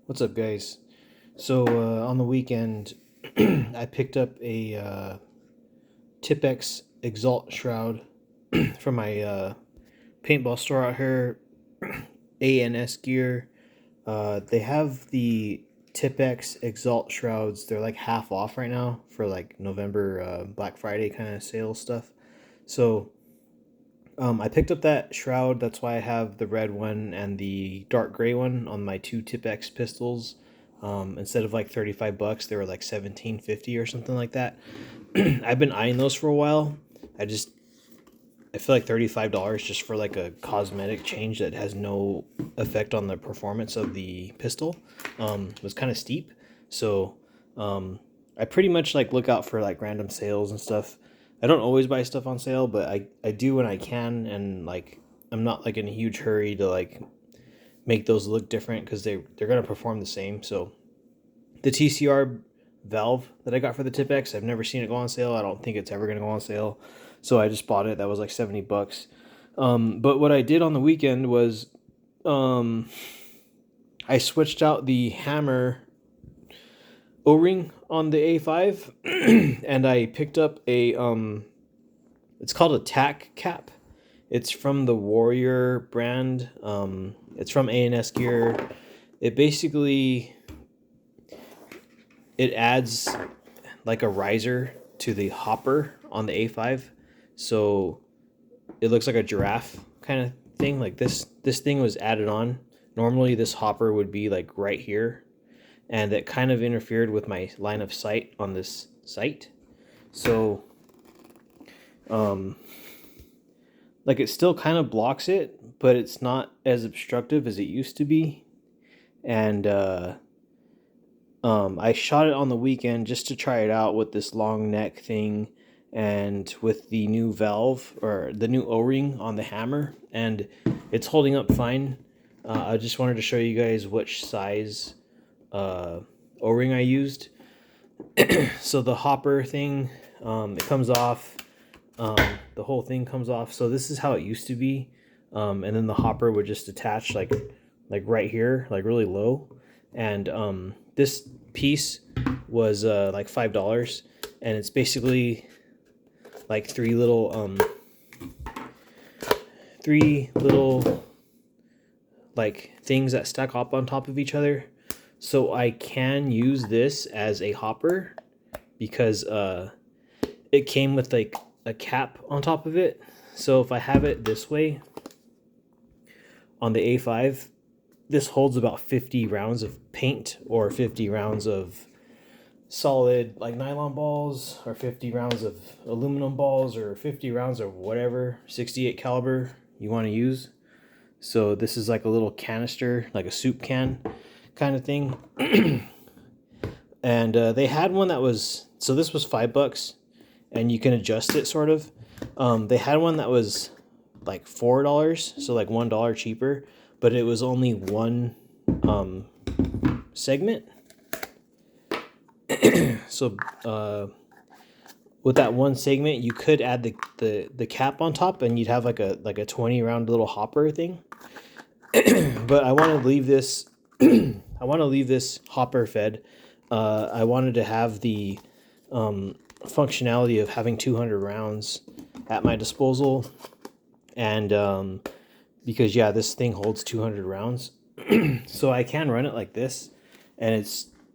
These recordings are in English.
What's up, guys? So on the weekend, I picked up a Tipex Exalt shroud from my paintball store out here, ANS Gear. They have the Tipex Exalt shrouds. They're like half off right now for like November Black Friday kind of sale stuff. So I picked up that shroud. That's why I have the red one and the dark gray one on my two Tipex pistols. Instead of like $35, they were like $17.50 or something like that. I've been eyeing those for a while. I feel like $35 just for like a cosmetic change that has no effect on the performance of the pistol was kind of steep. So I pretty much like look out for like random sales and stuff. I don't always buy stuff on sale, but I do when I can, and like I'm not like in a huge hurry to like make those look different because they're gonna perform the same. So the TCR valve that I got for the Tipex, I've never seen it go on sale. I don't think it's ever gonna go on sale. So I just bought it. That was like $70. But what I did on the weekend was I switched out the hammer O-ring on the A5 and I picked up a it's called a tack cap. It's from the Warrior brand. It's from ANS Gear. It basically it adds like a riser to the hopper on the A5, so it looks like a giraffe kind of thing. Like this thing was added on. Normally this hopper would be like right here, and it kind of interfered with my line of sight on this sight. So like it still kind of blocks it, but it's not as obstructive as it used to be. And I shot it on the weekend just to try it out with this long neck thing and with the new valve or the new O-ring on the hammer, and it's holding up fine. I just wanted to show you guys which size O-ring I used. So the hopper thing, it comes off. The whole thing comes off. So this is how it used to be, and then the hopper would just attach like right here, like really low. And this piece was like $5, and it's basically like three little like things that stack up on top of each other. So I can use this as a hopper because it came with like a cap on top of it. So if I have it this way on the A5, this holds about 50 rounds of paint or 50 rounds of solid like nylon balls or 50 rounds of aluminum balls or 50 rounds of whatever 68 caliber you want to use. So this is like a little canister, like a soup can kind of thing. And they had one that was, so this was $5 and you can adjust it sort of. They had one that was like $4, so like $1 cheaper, but it was only one segment. So with that one segment, you could add the cap on top, and you'd have like a 20 round little hopper thing. But I want to leave this. I want to leave this hopper fed. I wanted to have the functionality of having 200 rounds at my disposal, and because yeah, this thing holds 200 rounds, so I can run it like this, and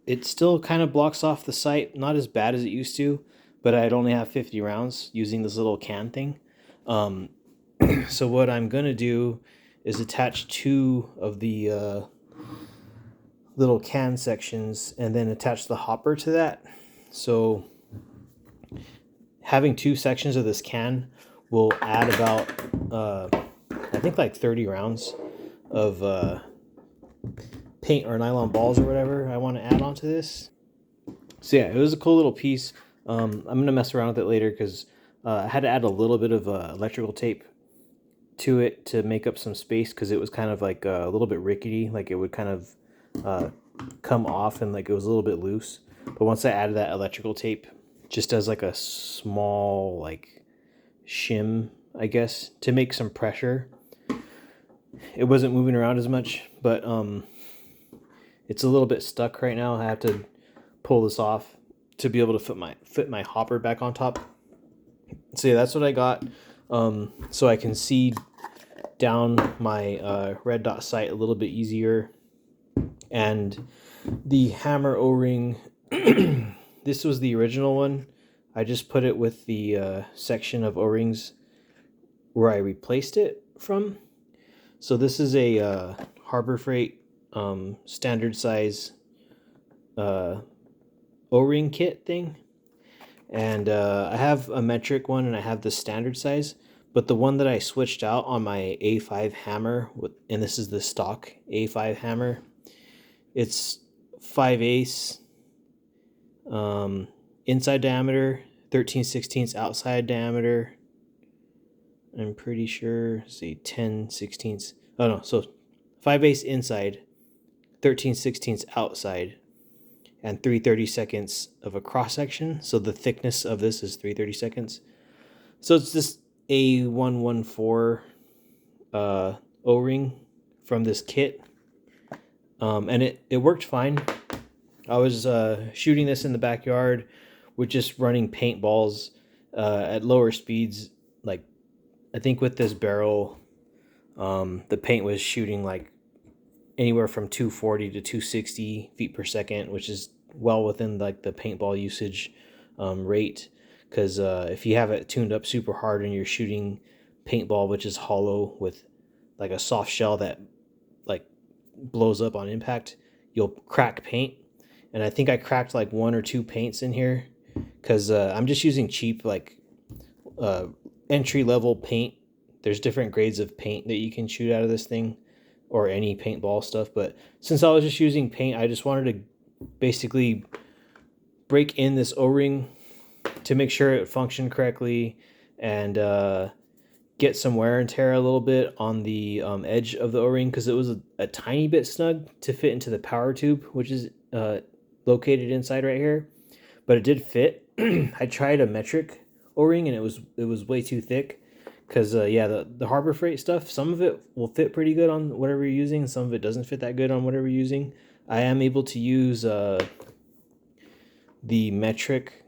it still kind of blocks off the sight, not as bad as it used to, but I'd only have 50 rounds using this little can thing. So what I'm gonna do is attach two of the little can sections and then attach the hopper to that. So having two sections of this can will add about I think like 30 rounds of paint or nylon balls or whatever I want to add onto this. So yeah, it was a cool little piece. I'm gonna mess around with it later because I had to add a little bit of electrical tape to it to make up some space because it was kind of like a little bit rickety, like it would kind of come off and like it was a little bit loose. But once I added that electrical tape, just as like a small like shim, I guess, to make some pressure, it wasn't moving around as much, but It's a little bit stuck right now. I have to pull this off to be able to fit my hopper back on top. So yeah, that's what I got. So I can see down my red dot sight a little bit easier. And the hammer O-ring, this was the original one. I just put it with the section of O-rings where I replaced it from. So this is a Harbor Freight standard size O-ring kit thing. And I have a metric one and I have the standard size. But the one that I switched out on my A5 hammer, and this is the stock A5 hammer, it's 5/8 inside diameter, 13/16 outside diameter. I'm pretty sure, see, 10/16. Oh no, so 5/8 inside, 13/16 outside, and 3/32 of a cross section. So the thickness of this is 3/32. So it's this A114 O-ring from this kit. And it worked fine. I was shooting this in the backyard with just running paintballs at lower speeds. Like, I think with this barrel, the paint was shooting like anywhere from 240 to 260 feet per second, which is well within like the paintball usage rate. Because if you have it tuned up super hard and you're shooting paintball, which is hollow with like a soft shell that like blows up on impact, you'll crack paint. And I think I cracked like 1 or 2 paints in here because I'm just using cheap like entry level paint. There's different grades of paint that you can shoot out of this thing, or any paintball stuff. But since I was just using paint, I just wanted to basically break in this O-ring to make sure it functioned correctly and get some wear and tear a little bit on the edge of the O-ring, because it was a tiny bit snug to fit into the power tube, which is located inside right here, but it did fit. I tried a metric O-ring and it was way too thick, because yeah, the Harbor Freight stuff, some of it will fit pretty good on whatever you're using, some of it doesn't fit that good on whatever you're using. I am able to use the metric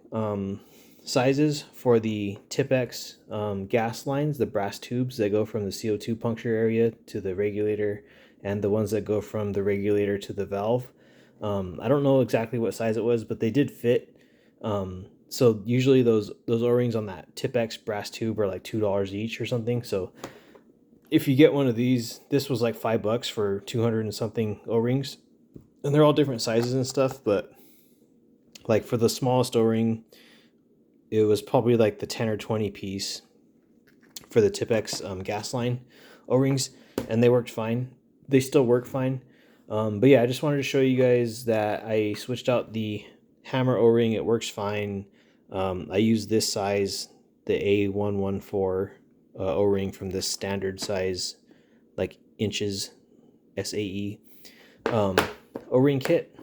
sizes for the Tippmann gas lines, the brass tubes that go from the CO2 puncture area to the regulator, and the ones that go from the regulator to the valve. I don't know exactly what size it was, but they did fit. So usually those O-rings on that Tippmann brass tube are like $2 each or something. So if you get one of these, this was like $5 for 200 and something O-rings, and they're all different sizes and stuff. But like for the smallest O-ring, it was probably like the 10 or 20 piece for the Tippmann gas line O-rings, and they worked fine. They still work fine. But yeah, I just wanted to show you guys that I switched out the hammer O-ring. It works fine. I use this size, the A114 O-ring from this standard size, like inches SAE O-ring kit.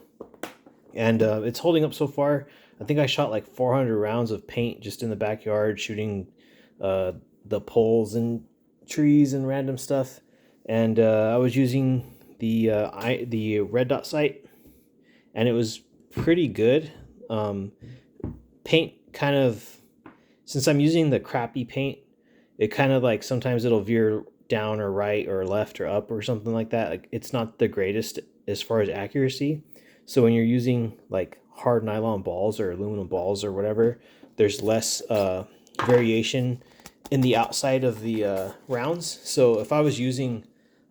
And it's holding up so far. I think I shot like 400 rounds of paint just in the backyard, shooting the poles and trees and random stuff. And I was using the red dot sight, and it was pretty good. Paint kind of, since I'm using the crappy paint, it kind of like sometimes it'll veer down or right or left or up or something like that. Like, it's not the greatest as far as accuracy. So when you're using like hard nylon balls or aluminum balls or whatever, there's less variation in the outside of the rounds. So if I was using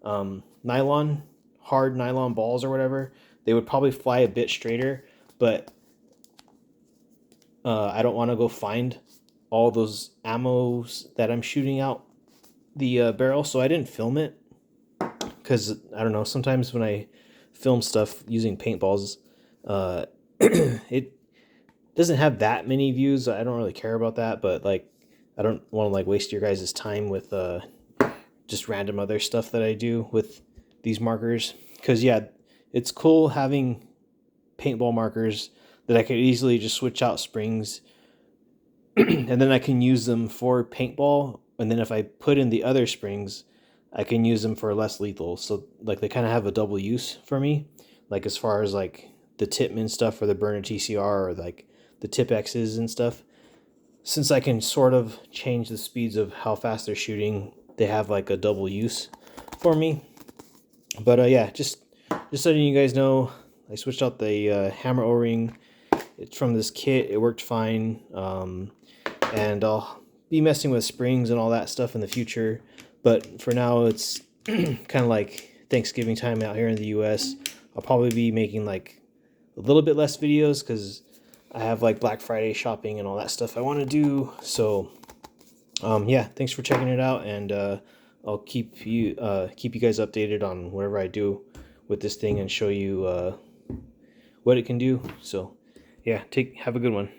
hard nylon balls or whatever, they would probably fly a bit straighter. But I don't want to go find all those ammos that I'm shooting out the barrel, so I didn't film it, because I don't know, sometimes when I film stuff using paintballs, it doesn't have that many views. I don't really care about that, but like, I don't want to like waste your guys' time with just random other stuff that I do with these markers. Because yeah, it's cool having paintball markers that I could easily just switch out springs and then I can use them for paintball, and then if I put in the other springs, I can use them for less lethal. So like, they kind of have a double use for me. like as far as like the Tippmann stuff or the burner TCR or like the Tippexes and stuff. Since I can sort of change the speeds of how fast they're shooting, they have like a double use for me. But yeah, just letting you guys know, I switched out the hammer O-ring. It's from this kit. It worked fine. And I'll be messing with springs and all that stuff in the future. But for now, it's kind of like Thanksgiving time out here in the US. I'll probably be making like a little bit less videos because I have like Black Friday shopping and all that stuff I want to do. So yeah, thanks for checking it out, and I'll keep you guys updated on whatever I do with this thing and show you what it can do. So yeah, have a good one.